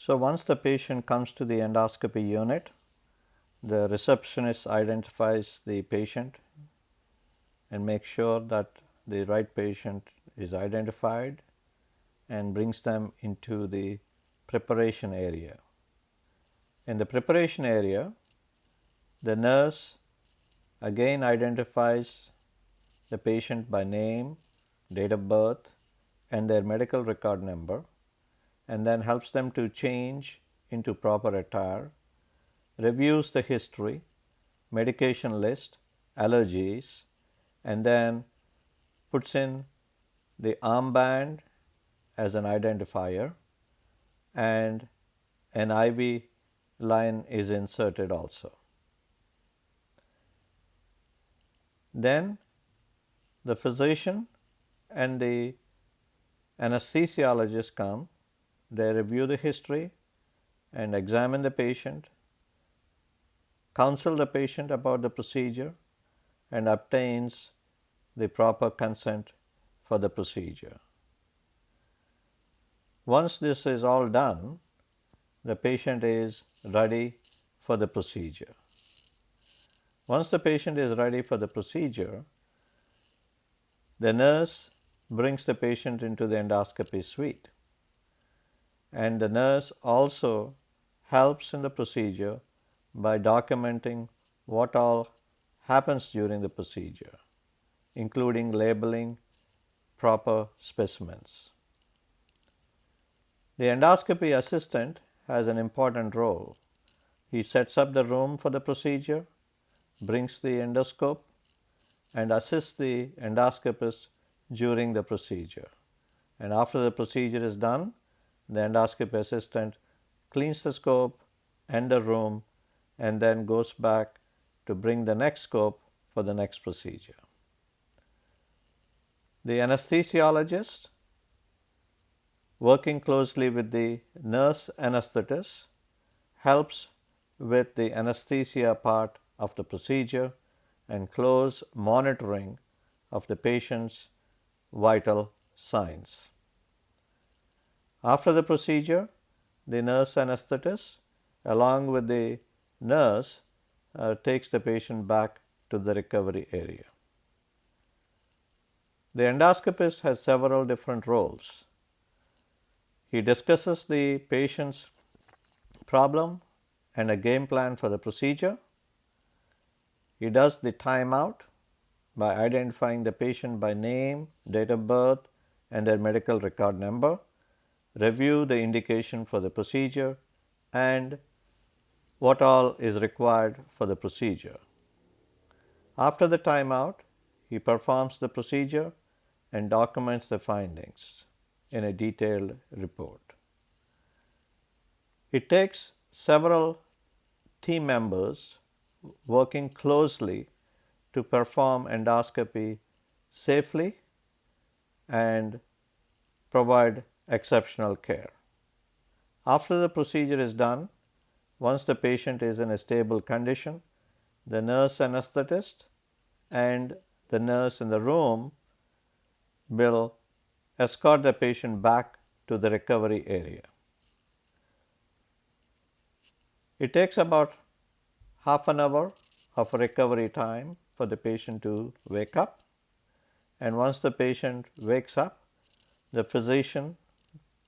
So, once the patient comes to the endoscopy unit, the receptionist identifies the patient and makes sure that the right patient is identified and brings them into the preparation area. In the preparation area, the nurse again identifies the patient by name, date of birth, and their medical record number, and then helps them to change into proper attire, reviews the history, medication list, allergies, and then puts in the armband as an identifier, and an IV line is inserted also. Then the physician and the anesthesiologist come, they review the history and examine the patient, counsel the patient about the procedure, and obtains the proper consent for the procedure. Once this is all done, the patient is ready for the procedure. Once the patient is ready for the procedure, the nurse brings the patient into the endoscopy suite, and the nurse also helps in the procedure by documenting what all happens during the procedure, including labeling proper specimens. The endoscopy assistant has an important role. He sets up the room for the procedure, brings the endoscope, and assists the endoscopist during the procedure. And after the procedure is done, the endoscopy assistant cleans the scope and the room, and then goes back to bring the next scope for the next procedure. The anesthesiologist, working closely with the nurse anesthetist, helps with the anesthesia part of the procedure and close monitoring of the patient's vital signs. After the procedure, the nurse anesthetist, along with the nurse, takes the patient back to the recovery area. The endoscopist has several different roles. He discusses the patient's problem and a game plan for the procedure. He does the timeout by identifying the patient by name, date of birth, and their medical record number, review the indication for the procedure, and what all is required for the procedure. After the timeout, he performs the procedure and documents the findings in a detailed report. It takes several team members working closely to perform endoscopy safely and provide exceptional care. After the procedure is done, once the patient is in a stable condition, the nurse anesthetist and the nurse in the room will escort the patient back to the recovery area. It takes about half an hour of recovery time for the patient to wake up, and once the patient wakes up, the physician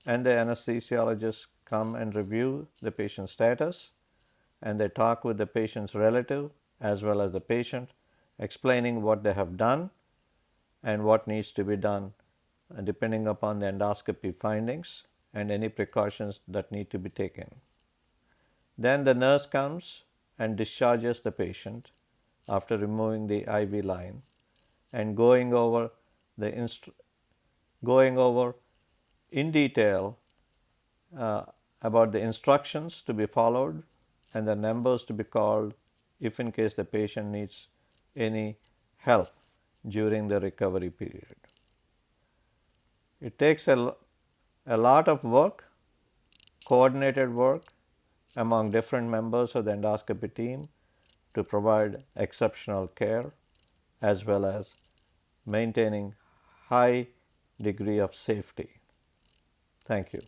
and the anesthesiologist come and review the patient's status, and they talk with the patient's relative as well as the patient, explaining what they have done and what needs to be done depending upon the endoscopy findings and any precautions that need to be taken. Then the nurse comes and discharges the patient after removing the IV line and going over in detail about the instructions to be followed and the numbers to be called if in case the patient needs any help during the recovery period. It takes a lot of work, coordinated work among different members of the endoscopy team to provide exceptional care as well as maintaining high degree of safety. Thank you.